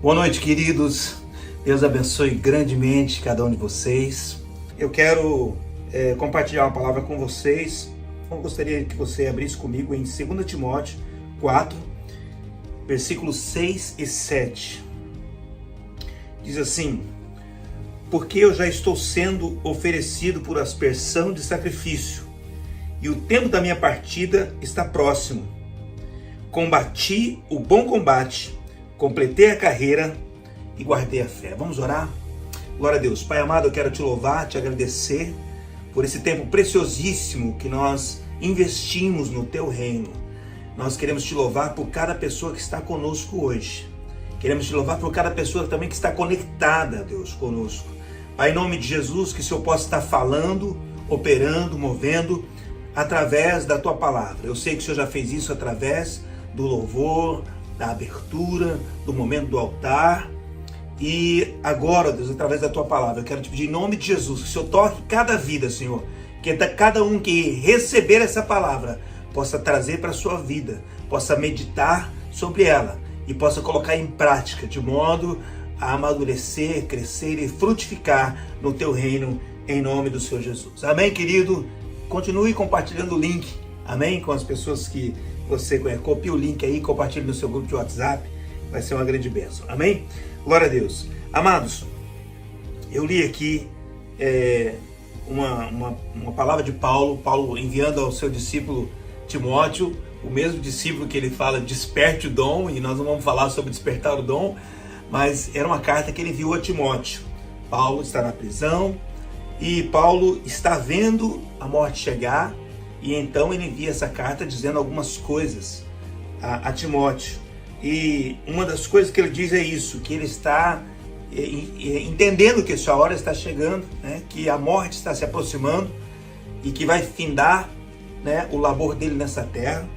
Boa noite, queridos. Deus abençoe grandemente cada um de vocês. Eu quero compartilhar uma palavra com vocês. Eu gostaria que você abrisse comigo em 2 Timóteo 4, versículos 6 e 7. Diz assim: porque eu já estou sendo oferecido por aspersão de sacrifício, e o tempo da minha partida está próximo. Combati o bom combate, completei a carreira e guardei a fé. Vamos orar? Glória a Deus. Pai amado, eu quero te louvar, te agradecer por esse tempo preciosíssimo que nós investimos no teu reino. Nós queremos te louvar por cada pessoa que está conosco hoje. Queremos te louvar por cada pessoa também que está conectada, Deus, conosco. Pai, em nome de Jesus, que o Senhor possa estar falando, operando, movendo através da tua palavra. Eu sei que o Senhor já fez isso através do louvor, da abertura, do momento do altar. E agora, Deus, através da tua palavra, eu quero te pedir em nome de Jesus, que o Senhor toque cada vida, Senhor. Que cada um que receber essa palavra possa trazer para a sua vida, possa meditar sobre ela e possa colocar em prática, de modo a amadurecer, crescer e frutificar no teu reino, em nome do Senhor Jesus. Amém, querido? Continue compartilhando o link, amém? Com as pessoas que você conhece. Copie o link aí, compartilhe no seu grupo de WhatsApp, vai ser uma grande bênção, amém? Glória a Deus. Amados, eu li aqui uma palavra de Paulo enviando ao seu discípulo Timóteo, o mesmo discípulo que ele fala, desperte o dom, e nós não vamos falar sobre despertar o dom, mas era uma carta que ele enviou a Timóteo. Paulo está na prisão e Paulo está vendo a morte chegar, e então ele envia essa carta dizendo algumas coisas a Timóteo. E uma das coisas que ele diz é isso, que ele está entendendo que sua hora está chegando, né? Que a morte está se aproximando e que vai findar, né, o labor dele nessa terra.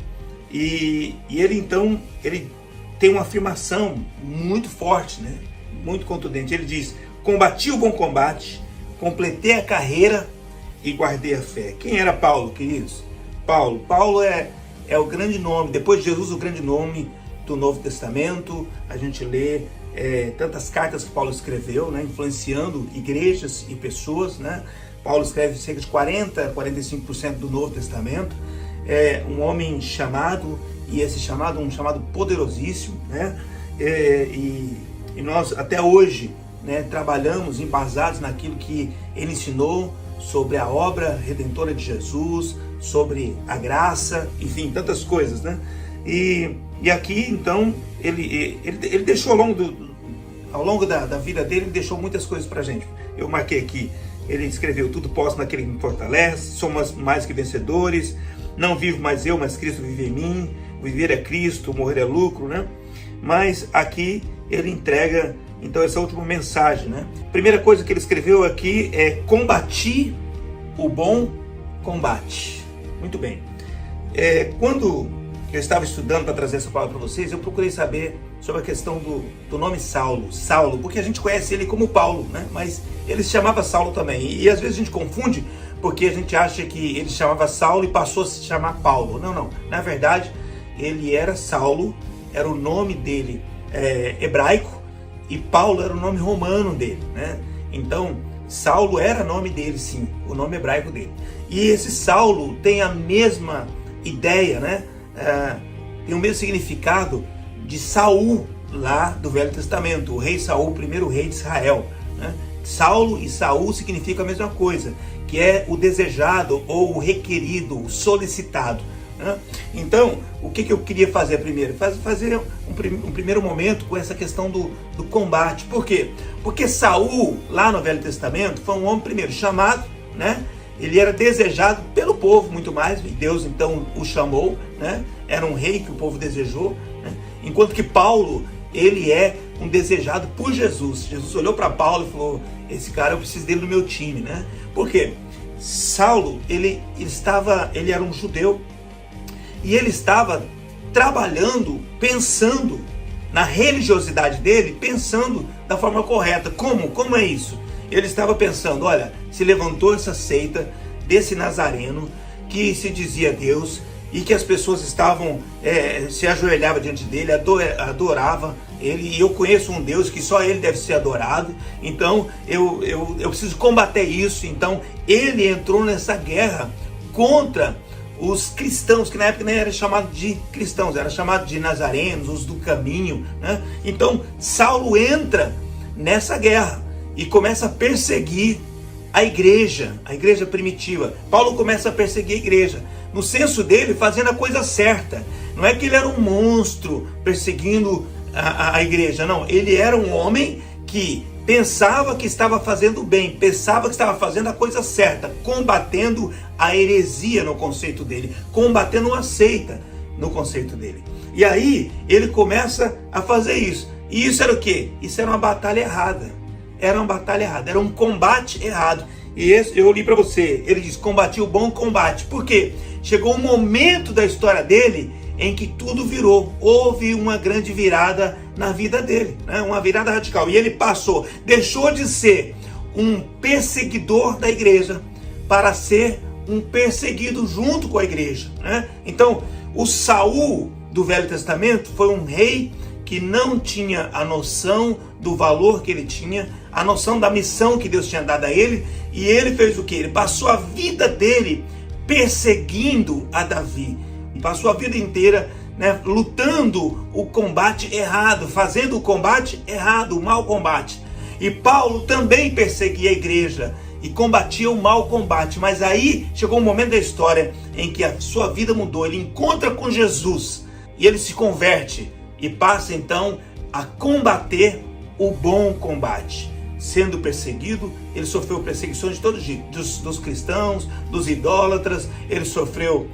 E ele então, ele tem uma afirmação muito forte, né? Muito contundente. Ele diz: combati o bom combate, completei a carreira e guardei a fé. Quem era Paulo, queridos? Paulo é o grande nome, depois de Jesus, o grande nome do Novo Testamento. A gente lê tantas cartas que Paulo escreveu, né, influenciando igrejas e pessoas, né? Paulo escreve cerca de 45% do Novo Testamento. É um homem chamado, e esse chamado, um chamado poderosíssimo, né? E nós até hoje, né, trabalhamos embasados naquilo que ele ensinou sobre a obra redentora de Jesus, sobre a graça, enfim, tantas coisas, né? E aqui, então, ele deixou ao longo da vida dele, ele deixou muitas coisas pra gente. Eu marquei aqui, ele escreveu: tudo posso naquele que me fortalece, somos mais que vencedores, não vivo mais eu, mas Cristo vive em mim, viver é Cristo, morrer é lucro, né? Mas aqui ele entrega, então, essa última mensagem, né? Primeira coisa que ele escreveu aqui é: combati o bom combate. Muito bem. Quando eu estava estudando para trazer essa palavra para vocês, eu procurei saber sobre a questão do nome Saulo, porque a gente conhece ele como Paulo, né? Mas ele se chamava Saulo também, e às vezes a gente confunde, porque a gente acha que ele se chamava Saulo e passou a se chamar Paulo. Não, na verdade ele era Saulo, era o nome dele hebraico, e Paulo era o nome romano dele, né? Então Saulo era o nome dele, sim, o nome hebraico dele. E esse Saulo tem a mesma ideia, né? Tem o mesmo significado de Saul lá do Velho Testamento, o rei Saul, o primeiro rei de Israel, né? Saulo e Saul significam a mesma coisa, que é o desejado ou o requerido, o solicitado, né? Então, o que eu queria fazer primeiro? Fazer um primeiro momento com essa questão do combate. Por quê? Porque Saul, lá no Velho Testamento, foi um homem primeiro chamado, né? Ele era desejado pelo povo muito mais, e Deus então o chamou, né? Era um rei que o povo desejou, né? Enquanto que Paulo, ele é um desejado por Jesus. Jesus olhou para Paulo e falou: esse cara, eu preciso dele no meu time, né? Por quê? Saulo, ele era um judeu, e ele estava trabalhando, pensando na religiosidade dele, pensando da forma correta. Como é isso? Ele estava pensando: olha, se levantou essa seita desse Nazareno que se dizia Deus, e que as pessoas estavam, se ajoelhavam diante dele, adorava, eu conheço um Deus que só ele deve ser adorado, então eu preciso combater isso. Então ele entrou nessa guerra contra os cristãos, que na época nem era chamado de cristãos, era chamado de nazarenos, os do caminho, né? Então Saulo entra nessa guerra e começa a perseguir a igreja primitiva. Paulo começa a perseguir a igreja, no senso dele, fazendo a coisa certa. Não é que ele era um monstro perseguindo a igreja, não. Ele era um homem que pensava que estava fazendo bem, pensava que estava fazendo a coisa certa, combatendo a heresia no conceito dele, combatendo uma seita no conceito dele. E aí ele começa a fazer isso. E isso era o quê? Isso era uma batalha errada. Era uma batalha errada, era um combate errado. E eu li para você, ele diz: combati o bom combate. Por quê? Chegou um momento da história dele em que tudo virou. Houve uma grande virada na vida dele, né? Uma virada radical. E ele deixou de ser um perseguidor da igreja para ser um perseguido junto com a igreja, né? Então, o Saul do Velho Testamento foi um rei que não tinha a noção do valor que ele tinha, a noção da missão que Deus tinha dado a ele, e ele fez o quê? Ele passou a vida dele perseguindo a Davi, passou a vida inteira, né, lutando o combate errado, fazendo o combate errado, o mau combate. E Paulo também perseguia a igreja e combatia o mau combate, mas aí chegou um momento da história em que a sua vida mudou. Ele encontra com Jesus e ele se converte e passa então a combater o bom combate. Sendo perseguido, ele sofreu perseguições de todos os jeitos, dos cristãos, dos idólatras, ele sofreu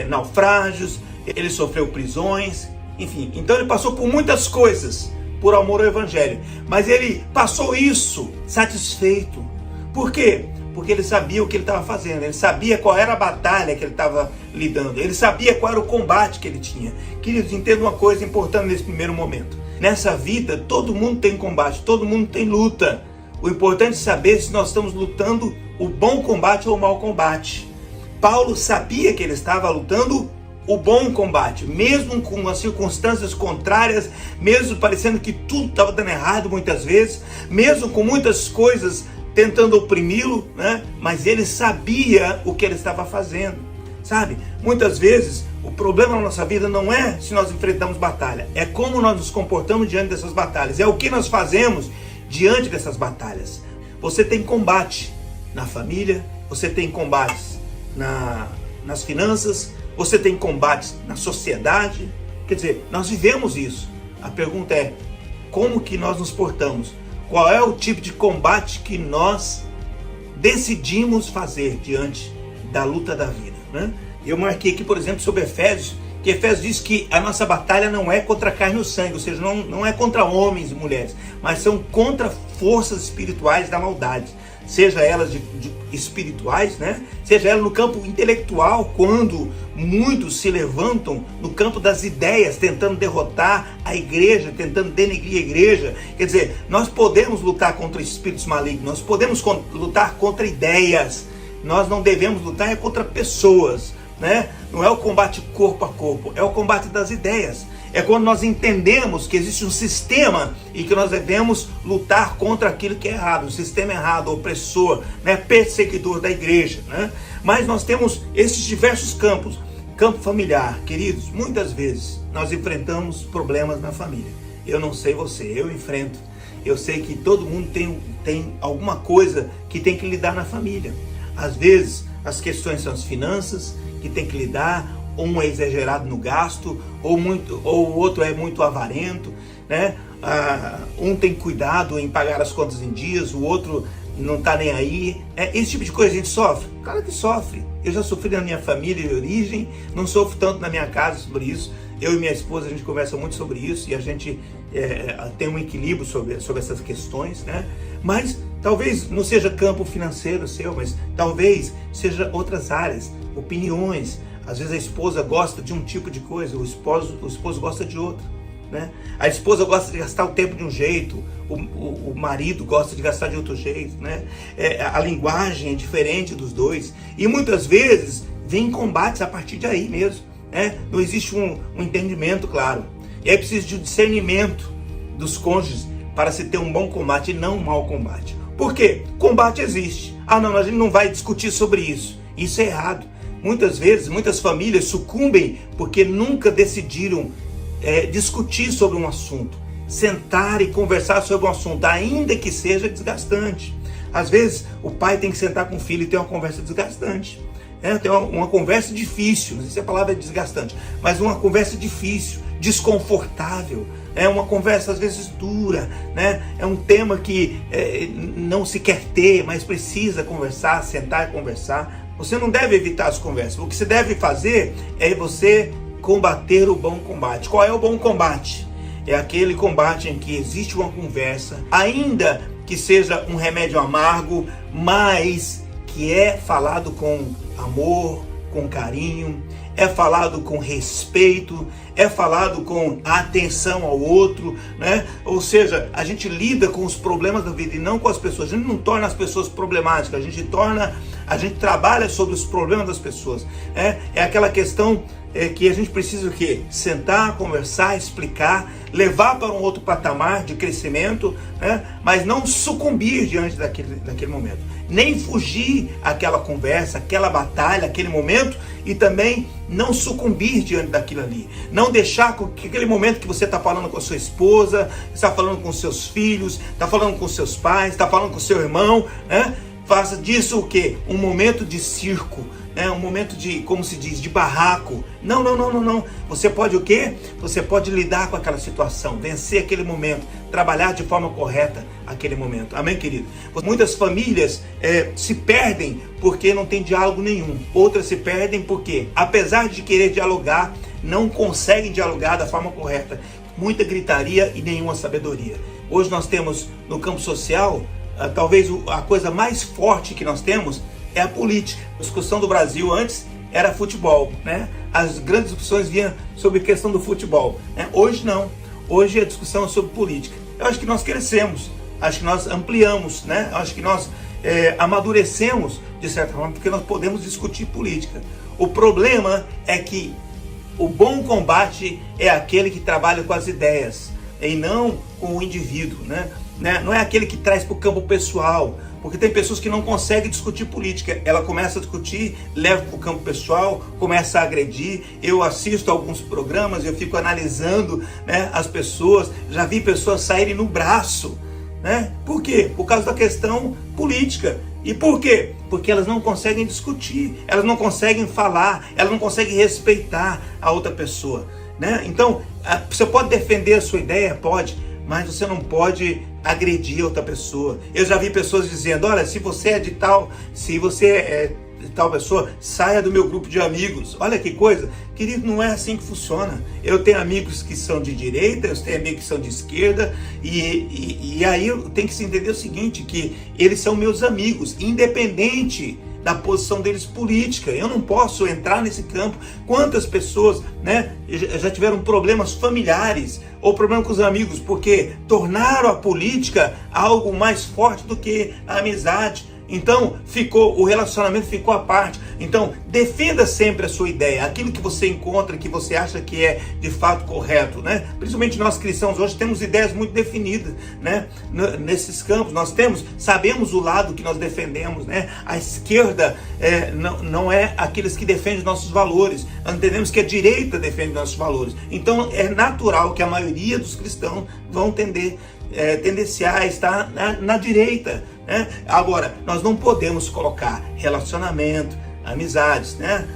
naufrágios, ele sofreu prisões, enfim. Então ele passou por muitas coisas por amor ao evangelho, mas ele passou isso satisfeito. Por quê? Porque ele sabia o que ele estava fazendo, ele sabia qual era a batalha que ele estava lidando, ele sabia qual era o combate que ele tinha. Queridos, entenda uma coisa importante nesse primeiro momento. Nessa vida, todo mundo tem combate, todo mundo tem luta. O importante é saber se nós estamos lutando o bom combate ou o mau combate. Paulo sabia que ele estava lutando o bom combate, mesmo com as circunstâncias contrárias, mesmo parecendo que tudo estava dando errado muitas vezes, mesmo com muitas coisas tentando oprimi-lo, né? Mas ele sabia o que ele estava fazendo, sabe? Muitas vezes o problema na nossa vida não é se nós enfrentamos batalha, é como nós nos comportamos diante dessas batalhas, é o que nós fazemos diante dessas batalhas. Você tem combate na família, você tem combates nas finanças, você tem combates na sociedade. Quer dizer, nós vivemos isso. A pergunta é, como que nós nos portamos? Qual é o tipo de combate que nós decidimos fazer diante da luta da vida, né? Eu marquei aqui, por exemplo, sobre Efésios, que Efésios diz que a nossa batalha não é contra a carne e o sangue, ou seja, não é contra homens e mulheres, mas são contra forças espirituais da maldade, seja elas de espirituais, né? Seja elas no campo intelectual, quando muitos se levantam no campo das ideias, tentando derrotar a igreja, tentando denegrir a igreja. Quer dizer, nós podemos lutar contra espíritos malignos, nós podemos lutar contra ideias, nós não devemos lutar contra pessoas, né? Não é o combate corpo a corpo, é o combate das ideias. É quando nós entendemos que existe um sistema e que nós devemos lutar contra aquilo que é errado, o sistema errado, opressor, né? Perseguidor da igreja, né? Mas nós temos esses diversos campos. Campo familiar, queridos, muitas vezes nós enfrentamos problemas na família. Eu não sei você, eu enfrento. Eu sei que todo mundo tem alguma coisa que tem que lidar na família. Às vezes as questões são as finanças que tem que lidar, um é exagerado no gasto, ou o outro é muito avarento, né? Um tem cuidado em pagar as contas em dias, o outro não está nem aí. Esse tipo de coisa a gente sofre? Claro que sofre. Eu já sofri na minha família de origem, não sofro tanto na minha casa sobre isso. Eu e minha esposa, a gente conversa muito sobre isso e a gente tem um equilíbrio sobre essas questões, né? Mas talvez não seja campo financeiro seu, mas talvez seja outras áreas, opiniões. Às vezes a esposa gosta de um tipo de coisa, o esposo gosta de outro, né? A esposa gosta de gastar o tempo de um jeito, o marido gosta de gastar de outro jeito, né? A linguagem é diferente dos dois e muitas vezes vem combates a partir de aí mesmo, né? Não existe um entendimento claro. E aí precisa de um discernimento dos cônjuges para se ter um bom combate e não um mau combate. Por quê? Combate existe. Não, a gente não vai discutir sobre isso. Isso é errado. Muitas vezes, muitas famílias sucumbem porque nunca decidiram discutir sobre um assunto, sentar e conversar sobre um assunto, ainda que seja desgastante. Às vezes, o pai tem que sentar com o filho e ter uma conversa desgastante. Tem uma conversa difícil, não sei se a palavra é desgastante, mas uma conversa difícil, desconfortável. É uma conversa às vezes dura, né? É um tema que não se quer ter, mas precisa conversar, sentar e conversar. Você não deve evitar as conversas. O que você deve fazer é você combater o bom combate. Qual é o bom combate? É aquele combate em que existe uma conversa, ainda que seja um remédio amargo, mas que é falado com amor, com carinho, é falado com respeito, é falado com atenção ao outro, né? Ou seja, a gente lida com os problemas da vida e não com as pessoas. A gente não torna as pessoas problemáticas, a gente trabalha sobre os problemas das pessoas. É aquela questão que a gente precisa o quê? Sentar, conversar, explicar, levar para um outro patamar de crescimento, né? Mas não sucumbir diante daquele momento. Nem fugir àquela conversa, aquela batalha, aquele momento, e também não sucumbir diante daquilo ali. Não deixar que aquele momento que você está falando com a sua esposa, está falando com seus filhos, está falando com seus pais, está falando com seu irmão, né? Faça disso o quê? Um momento de circo, um momento de, como se diz, de barraco. Não. Você pode o quê? Você pode lidar com aquela situação, vencer aquele momento, trabalhar de forma correta aquele momento. Amém, querido? Muitas famílias se perdem porque não tem diálogo nenhum. Outras se perdem porque, apesar de querer dialogar, não conseguem dialogar da forma correta. Muita gritaria e nenhuma sabedoria. Hoje nós temos no campo social, talvez a coisa mais forte que nós temos é a política. A discussão do Brasil antes era futebol, né? As grandes discussões vinham sobre a questão do futebol, né? Hoje não. Hoje a discussão é sobre política. Eu acho que nós crescemos, acho que nós ampliamos, né? Acho que nós amadurecemos de certa forma, porque nós podemos discutir política. O problema é que o bom combate é aquele que trabalha com as ideias e não com o indivíduo, né? Não é aquele que traz para o campo pessoal, porque tem pessoas que não conseguem discutir política. Ela começa a discutir, leva para o campo pessoal, começa a agredir. Eu assisto a alguns programas, eu fico analisando, né, as pessoas. Já vi pessoas saírem no braço, né? Por quê? Por causa da questão política. E por quê? Porque elas não conseguem discutir, elas não conseguem falar, elas não conseguem respeitar a outra pessoa, né? Então, você pode defender a sua ideia? Pode, mas você não pode agredir outra pessoa. Eu já vi pessoas dizendo, olha, se você é de tal, se você é de tal pessoa, saia do meu grupo de amigos. Olha que coisa. Querido, não é assim que funciona. Eu tenho amigos que são de direita, eu tenho amigos que são de esquerda, e aí eu tenho que se entender o seguinte, que eles são meus amigos, independente da posição deles política. Eu não posso entrar nesse campo. Quantas pessoas, né, já tiveram problemas familiares ou problema com os amigos porque tornaram a política algo mais forte do que a amizade. Então o relacionamento ficou à parte. Então defenda sempre a sua ideia, aquilo que você encontra, que você acha que é de fato correto, né? Principalmente nós cristãos hoje temos ideias muito definidas, né? Nesses campos nós sabemos o lado que nós defendemos, né? A esquerda não é aqueles que defendem nossos valores. Nós entendemos que a direita defende nossos valores. Então é natural que a maioria dos cristãos vão tendenciar a estar na direita, né? Agora, nós não podemos colocar relacionamento, amizades, né?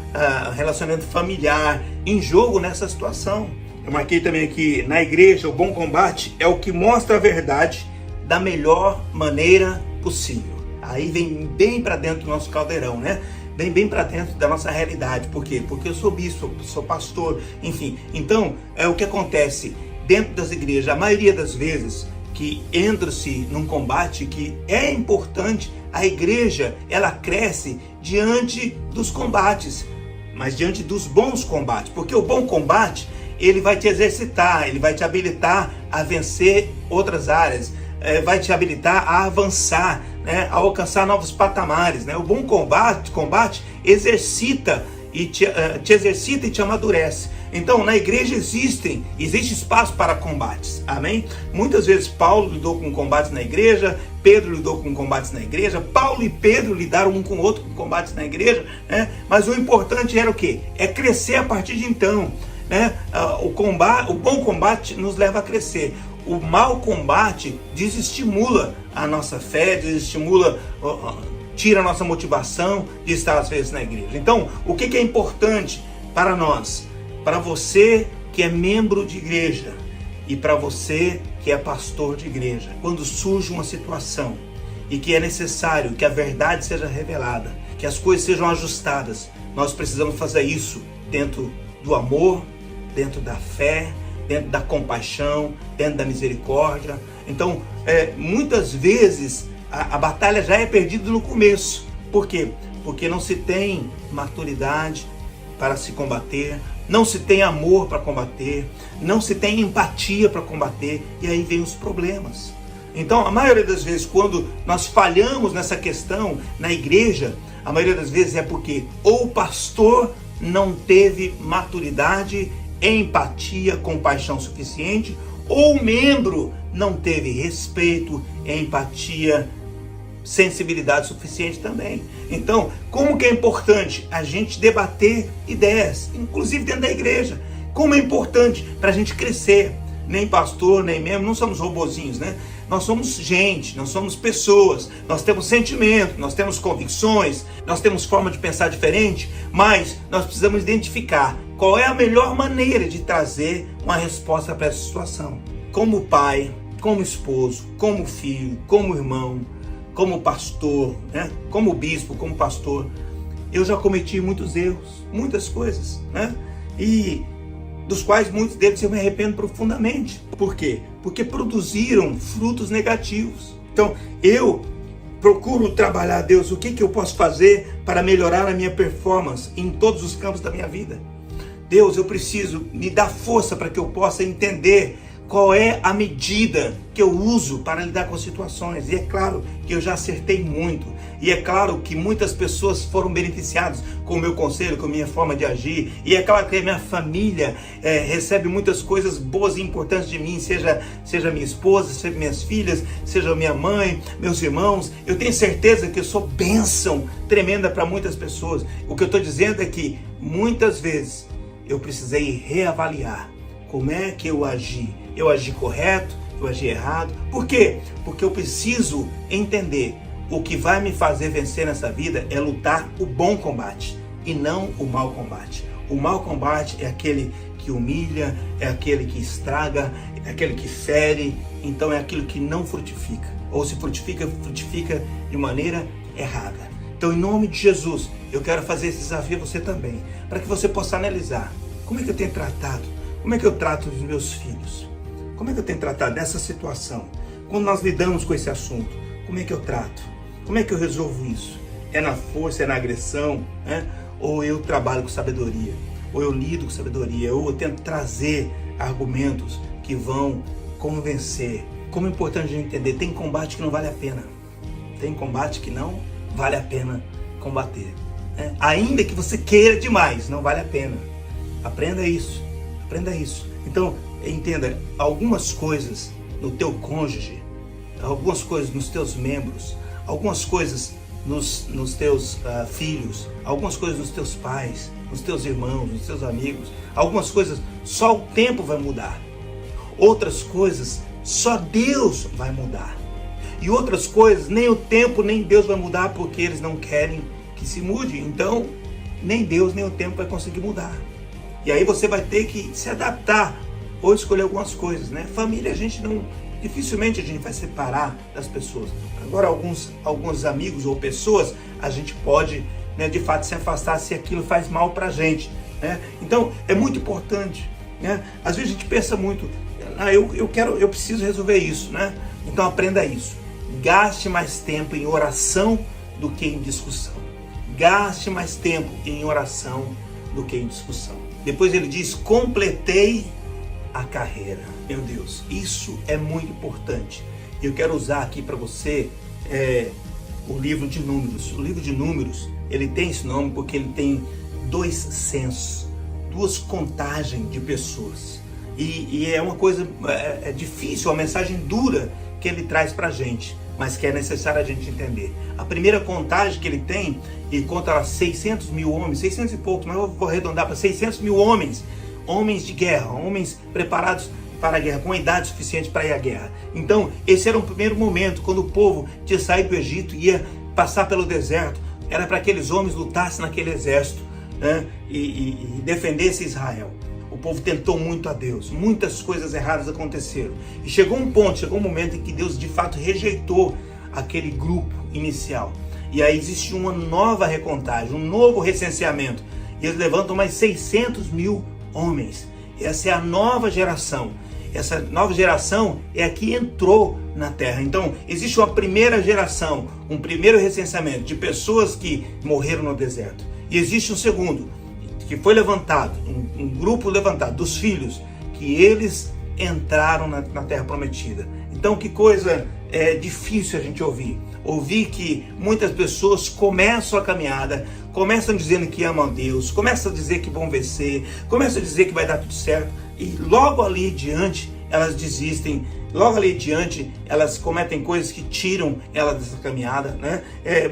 Relacionamento familiar em jogo nessa situação. Eu marquei também aqui, na igreja, o bom combate é o que mostra a verdade da melhor maneira possível. Aí vem bem para dentro do nosso caldeirão, né? Vem bem para dentro da nossa realidade. Por quê? Porque eu sou bispo, sou pastor, enfim. Então, é o que acontece dentro das igrejas. A maioria das vezes que entra-se num combate que é importante, a igreja, ela cresce diante dos combates, mas diante dos bons combates, porque o bom combate, ele vai te exercitar, ele vai te habilitar a vencer outras áreas, vai te habilitar a avançar, né, a alcançar novos patamares, né? O bom combate exercita e te exercita e te amadurece. Então, na igreja existe espaço para combates, amém? Muitas vezes Paulo lidou com combates na igreja, Pedro lidou com combates na igreja, Paulo e Pedro lidaram um com o outro com combates na igreja, né? Mas o importante era o quê? É crescer a partir de então, né? O bom combate nos leva a crescer. O mau combate desestimula a nossa fé, desestimula, tira a nossa motivação de estar às vezes na igreja. Então, o que é importante para nós? Para você que é membro de igreja e para você que é pastor de igreja, quando surge uma situação e que é necessário que a verdade seja revelada, que as coisas sejam ajustadas, nós precisamos fazer isso dentro do amor, dentro da fé, dentro da compaixão, dentro da misericórdia. Então, muitas vezes a batalha já é perdida no começo. Por quê? Porque não se tem maturidade para se combater, não se tem amor para combater, não se tem empatia para combater, e aí vem os problemas. Então, a maioria das vezes, quando nós falhamos nessa questão na igreja, a maioria das vezes é porque ou o pastor não teve maturidade, empatia, compaixão suficiente, ou o membro não teve respeito, empatia, sensibilidade suficiente também. Então, como que é importante a gente debater ideias, inclusive dentro da igreja? Como é importante para a gente crescer? Nem pastor, nem membro, não somos robozinhos, né? Nós somos gente, nós somos pessoas, nós temos sentimento, nós temos convicções, nós temos forma de pensar diferente, mas nós precisamos identificar qual é a melhor maneira de trazer uma resposta para essa situação. Como pai, como esposo, como filho, como irmão, como pastor, né? Como bispo, como pastor, eu já cometi muitos erros, muitas coisas, né? E dos quais muitos deles eu me arrependo profundamente. Por quê? Porque produziram frutos negativos. Então, eu procuro trabalhar, Deus, o que eu posso fazer para melhorar a minha performance em todos os campos da minha vida? Deus, eu preciso me dar força para que eu possa entender qual é a medida que eu uso para lidar com situações. E é claro que eu já acertei muito. E é claro que muitas pessoas foram beneficiadas com o meu conselho, com a minha forma de agir. E é claro que a minha família recebe muitas coisas boas e importantes de mim, seja minha esposa, seja minhas filhas, seja minha mãe, meus irmãos. Eu tenho certeza que eu sou bênção tremenda para muitas pessoas. O que eu estou dizendo é que muitas vezes eu precisei reavaliar como é que eu agi. Eu agi correto, eu agi errado. Por quê? Porque eu preciso entender o que vai me fazer vencer nessa vida é lutar o bom combate e não o mau combate. O mau combate é aquele que humilha, é aquele que estraga, é aquele que fere, então é aquilo que não frutifica. Ou se frutifica, frutifica de maneira errada. Então, em nome de Jesus, eu quero fazer esse desafio a você também, para que você possa analisar como é que eu tenho tratado, como é que eu trato os meus filhos, como é que eu tenho tratado dessa situação. Quando nós lidamos com esse assunto, como é que eu trato? Como é que eu resolvo isso? É na força, é na agressão, né? Ou eu trabalho com sabedoria? Ou eu lido com sabedoria? Ou eu tento trazer argumentos que vão convencer? Como é importante a gente entender, tem combate que não vale a pena. Tem combate que não vale a pena combater. Né? Ainda que você queira demais, não vale a pena. Aprenda isso. Aprenda isso. Então, entenda, algumas coisas no teu cônjuge, algumas coisas nos teus membros, algumas coisas nos teus filhos, algumas coisas nos teus pais, nos teus irmãos, nos teus amigos, algumas coisas só o tempo vai mudar. Outras coisas só Deus vai mudar. E outras coisas nem o tempo nem Deus vai mudar porque eles não querem que se mude. Então, nem Deus nem o tempo vai conseguir mudar. E aí você vai ter que se adaptar ou escolher algumas coisas, né? Família, dificilmente a gente vai separar das pessoas. Agora, alguns amigos ou pessoas, a gente pode, né, de fato se afastar se aquilo faz mal pra gente, né? Então, é muito importante, né? Às vezes a gente pensa muito, eu preciso resolver isso, né? Então, aprenda isso. Gaste mais tempo em oração do que em discussão. Gaste mais tempo em oração do que em discussão. Depois ele diz, completei a carreira. Meu Deus, isso é muito importante. Eu quero usar aqui para você o livro de Números. O livro de Números, ele tem esse nome porque ele tem dois censos, duas contagens de pessoas. E é uma coisa difícil, uma mensagem dura que ele traz para a gente, mas que é necessário a gente entender. A primeira contagem que ele tem, ele conta lá 600 mil homens, 600 e poucos, mas eu vou arredondar para 600 mil homens, homens de guerra, homens preparados para a guerra, com idade suficiente para ir à guerra. Então, esse era um primeiro momento, quando o povo tinha saído do Egito e ia passar pelo deserto, era para que aqueles homens lutassem naquele exército, né? e defendessem Israel. O povo tentou muito a Deus, muitas coisas erradas aconteceram. E chegou um momento em que Deus de fato rejeitou aquele grupo inicial. E aí existe uma nova recontagem, um novo recenseamento. E eles levantam mais 600 mil homens. Essa é a nova geração. Essa nova geração é a que entrou na terra. Então, existe uma primeira geração, um primeiro recenseamento de pessoas que morreram no deserto. E existe um segundo, que foi levantado, um grupo levantado dos filhos, que eles entraram na terra prometida. Então, que coisa difícil a gente ouvir. Ouvir que muitas pessoas começam a caminhada, começam dizendo que amam a Deus, começam a dizer que vão vencer, começam a dizer que vai dar tudo certo, e logo ali diante elas desistem, logo ali diante elas cometem coisas que tiram elas dessa caminhada, né?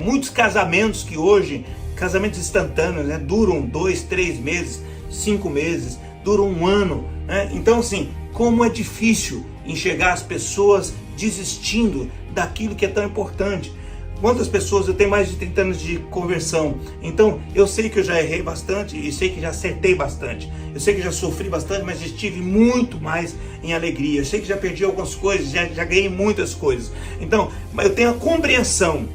Muitos casamentos que hoje, casamentos instantâneos, né, duram 2, 3 meses, 5 meses, duram 1 ano, né? Então, assim, como é difícil enxergar as pessoas desistindo daquilo que é tão importante. Quantas pessoas, eu tenho mais de 30 anos de conversão, então eu sei que eu já errei bastante e sei que já acertei bastante, eu sei que já sofri bastante, mas estive muito mais em alegria, eu sei que já perdi algumas coisas, já ganhei muitas coisas. Então, eu tenho a compreensão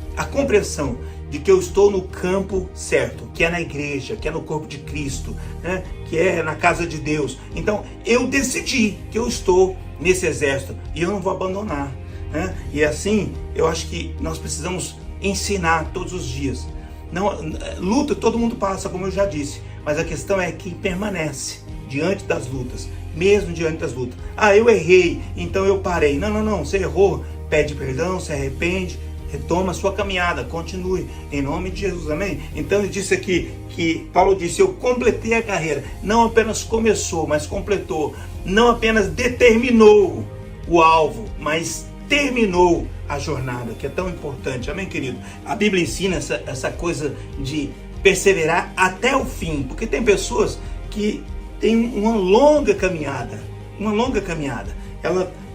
de que eu estou no campo certo, que é na igreja, que é no corpo de Cristo, né? Que é na casa de Deus. Então, eu decidi que eu estou nesse exército e eu não vou abandonar, né? E assim, eu acho que nós precisamos ensinar todos os dias. Não, luta todo mundo passa, como eu já disse, mas a questão é quem permanece diante das lutas, mesmo diante das lutas. Eu errei, então eu parei. Não, você errou, pede perdão, se arrepende, retoma a sua caminhada, continue, em nome de Jesus, amém? Então ele disse aqui, que Paulo disse, eu completei a carreira, não apenas começou, mas completou, não apenas determinou o alvo, mas terminou a jornada, que é tão importante, amém, querido? A Bíblia ensina essa coisa de perseverar até o fim, porque tem pessoas que têm uma longa caminhada,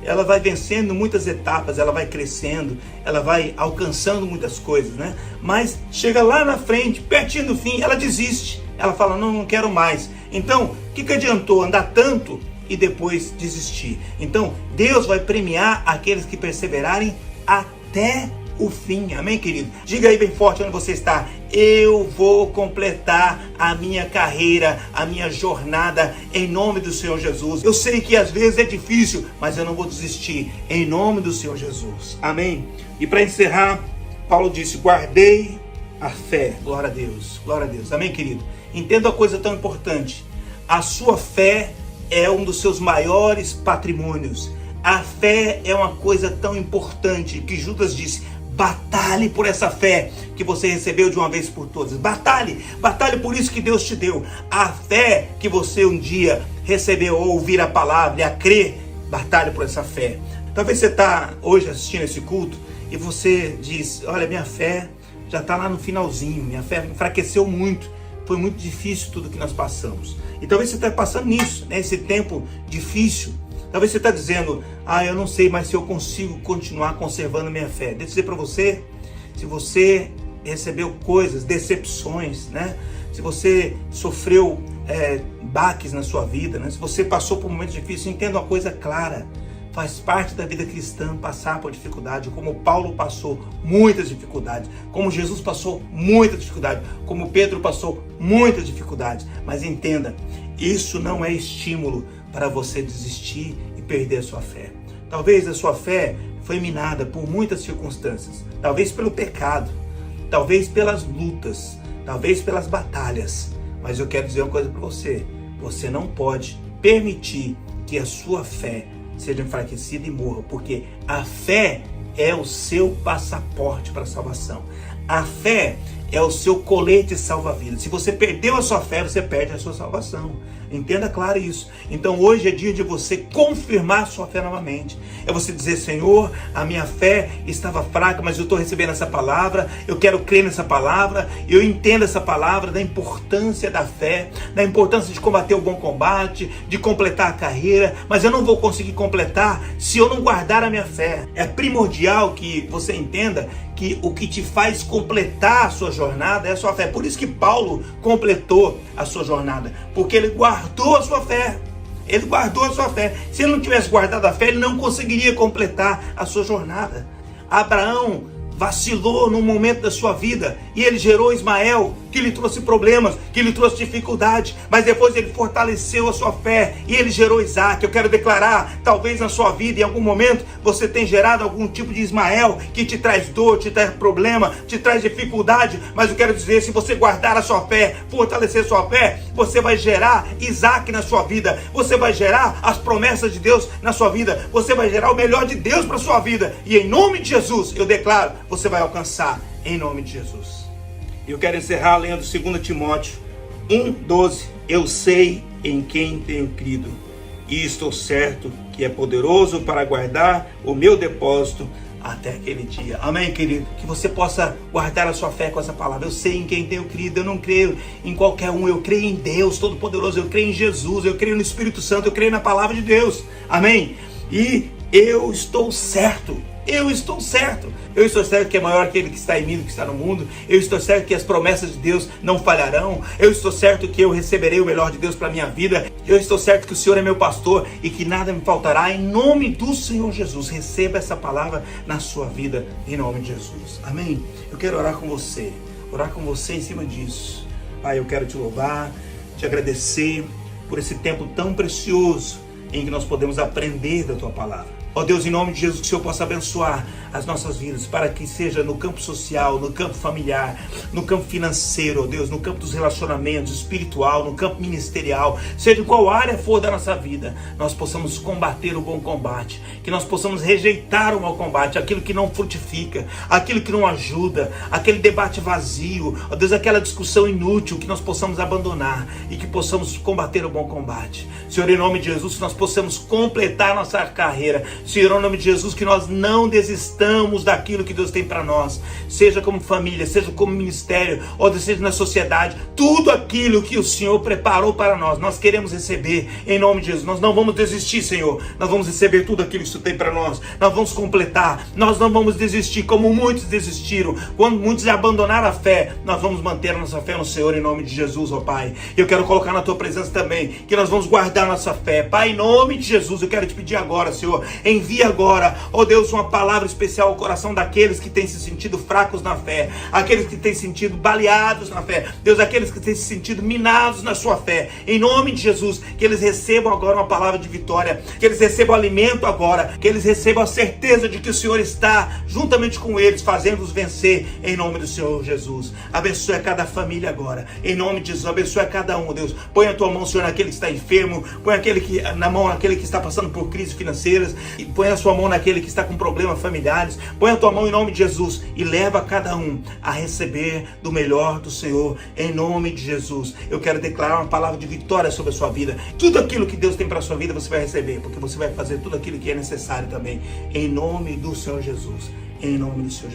ela vai vencendo muitas etapas, ela vai crescendo, ela vai alcançando muitas coisas, né? Mas chega lá na frente, pertinho do fim, ela desiste. Ela fala, não quero mais. Então, o que adiantou andar tanto e depois desistir? Então, Deus vai premiar aqueles que perseverarem até o fim. Amém, querido? Diga aí bem forte onde você está. Eu vou completar a minha carreira, a minha jornada, em nome do Senhor Jesus. Eu sei que às vezes é difícil, mas eu não vou desistir, em nome do Senhor Jesus. Amém? E para encerrar, Paulo disse, guardei a fé. Glória a Deus, glória a Deus. Amém, querido? Entenda uma coisa tão importante. A sua fé é um dos seus maiores patrimônios. A fé é uma coisa tão importante que Judas disse, batalhe por essa fé que você recebeu de uma vez por todas. Batalhe por isso que Deus te deu. A fé que você um dia recebeu ao ouvir a palavra e a crer, batalhe por essa fé. Talvez você está hoje assistindo esse culto e você diz, olha, minha fé já está lá no finalzinho, minha fé enfraqueceu muito, foi muito difícil tudo que nós passamos. E talvez você está passando nisso, né, esse tempo difícil. Talvez você está dizendo, eu não sei mais se eu consigo continuar conservando minha fé. Deixa eu dizer para você, se você recebeu coisas, decepções, né? Se você sofreu baques na sua vida, né? Se você passou por momentos difíceis, entenda uma coisa clara. Faz parte da vida cristã passar por dificuldade, como Paulo passou muitas dificuldades, como Jesus passou muita dificuldade, como Pedro passou muitas dificuldades. Mas entenda, isso não é estímulo para você desistir e perder a sua fé. Talvez a sua fé foi minada por muitas circunstâncias, talvez pelo pecado, talvez pelas lutas, talvez pelas batalhas. Mas eu quero dizer uma coisa para você, você não pode permitir que a sua fé seja enfraquecida e morra, porque a fé é o seu passaporte para a salvação. A fé é o seu colete salva-vidas. Se você perdeu a sua fé, você perde a sua salvação. Entenda claro isso. Então hoje é dia de você confirmar sua fé novamente. É você dizer: Senhor, a minha fé estava fraca, mas eu estou recebendo essa palavra, eu quero crer nessa palavra, eu entendo essa palavra, da importância da fé, da importância de combater o bom combate, de completar a carreira, mas eu não vou conseguir completar se eu não guardar a minha fé. É primordial que você entenda que o que te faz completar a sua jornada é a sua fé. Por isso que Paulo completou a sua jornada, porque ele guardou a sua fé. Ele guardou a sua fé. Se ele não tivesse guardado a fé, ele não conseguiria completar a sua jornada. Abraão vacilou num momento da sua vida e ele gerou Ismael, que lhe trouxe problemas, que lhe trouxe dificuldade, mas depois ele fortaleceu a sua fé e ele gerou Isaac. Eu quero declarar, talvez na sua vida, em algum momento, você tenha gerado algum tipo de Ismael que te traz dor, te traz problema, te traz dificuldade, mas eu quero dizer, se você guardar a sua fé, fortalecer a sua fé, você vai gerar Isaac na sua vida, você vai gerar as promessas de Deus na sua vida, você vai gerar o melhor de Deus para a sua vida, e em nome de Jesus, eu declaro, você vai alcançar, em nome de Jesus. Eu quero encerrar lendo 2 Timóteo 1:12. Eu sei em quem tenho crido, e estou certo que é poderoso para guardar o meu depósito até aquele dia. Amém, querido? Que você possa guardar a sua fé com essa palavra. Eu sei em quem tenho crido, eu não creio em qualquer um, eu creio em Deus Todo-Poderoso, eu creio em Jesus, eu creio no Espírito Santo, eu creio na palavra de Deus. Amém? E eu estou certo. Eu estou certo. Eu estou certo que é maior aquele que está em mim do que está no mundo. Eu estou certo que as promessas de Deus não falharão. Eu estou certo que eu receberei o melhor de Deus para a minha vida. Eu estou certo que o Senhor é meu pastor e que nada me faltará. Em nome do Senhor Jesus, receba essa palavra na sua vida, em nome de Jesus. Amém? Eu quero orar com você em cima disso. Pai, eu quero te louvar, te agradecer por esse tempo tão precioso em que nós podemos aprender da tua palavra. Ó Deus, em nome de Jesus, que o Senhor possa abençoar as nossas vidas, para que seja no campo social, no campo familiar, no campo financeiro, ó Deus, no campo dos relacionamentos, espiritual, no campo ministerial, seja em qual área for da nossa vida, nós possamos combater o bom combate, que nós possamos rejeitar o mau combate, aquilo que não frutifica, aquilo que não ajuda, aquele debate vazio, ó Deus, aquela discussão inútil, que nós possamos abandonar e que possamos combater o bom combate. Senhor, em nome de Jesus, que nós possamos completar a nossa carreira. Senhor, em nome de Jesus, que nós não desistamos daquilo que Deus tem para nós, seja como família, seja como ministério, ou seja na sociedade, tudo aquilo que o Senhor preparou para nós, nós queremos receber, em nome de Jesus. Nós não vamos desistir, Senhor, nós vamos receber tudo aquilo que o Senhor tem para nós, nós vamos completar, nós não vamos desistir, como muitos desistiram, quando muitos abandonaram a fé, nós vamos manter a nossa fé no Senhor, em nome de Jesus, ó Pai. Eu quero colocar na Tua presença também, que nós vamos guardar a nossa fé, Pai, em nome de Jesus. Eu quero te pedir agora, Senhor, envia agora, ó Deus, uma palavra especial ao coração daqueles que têm se sentido fracos na fé, aqueles que têm se sentido baleados na fé, Deus, aqueles que têm se sentido minados na sua fé, em nome de Jesus, que eles recebam agora uma palavra de vitória, que eles recebam alimento agora, que eles recebam a certeza de que o Senhor está juntamente com eles, fazendo-os vencer, em nome do Senhor Jesus. Abençoe a cada família agora, em nome de Jesus, abençoe a cada um, Deus, põe a Tua mão, Senhor, naquele que está enfermo, põe na mão naquele que está passando por crises financeiras, e põe a sua mão naquele que está com problemas familiares, põe a tua mão em nome de Jesus e leva cada um a receber do melhor do Senhor, em nome de Jesus. Eu quero declarar uma palavra de vitória sobre a sua vida. Tudo aquilo que Deus tem para a sua vida você vai receber, porque você vai fazer tudo aquilo que é necessário também, em nome do Senhor Jesus, em nome do Senhor Jesus.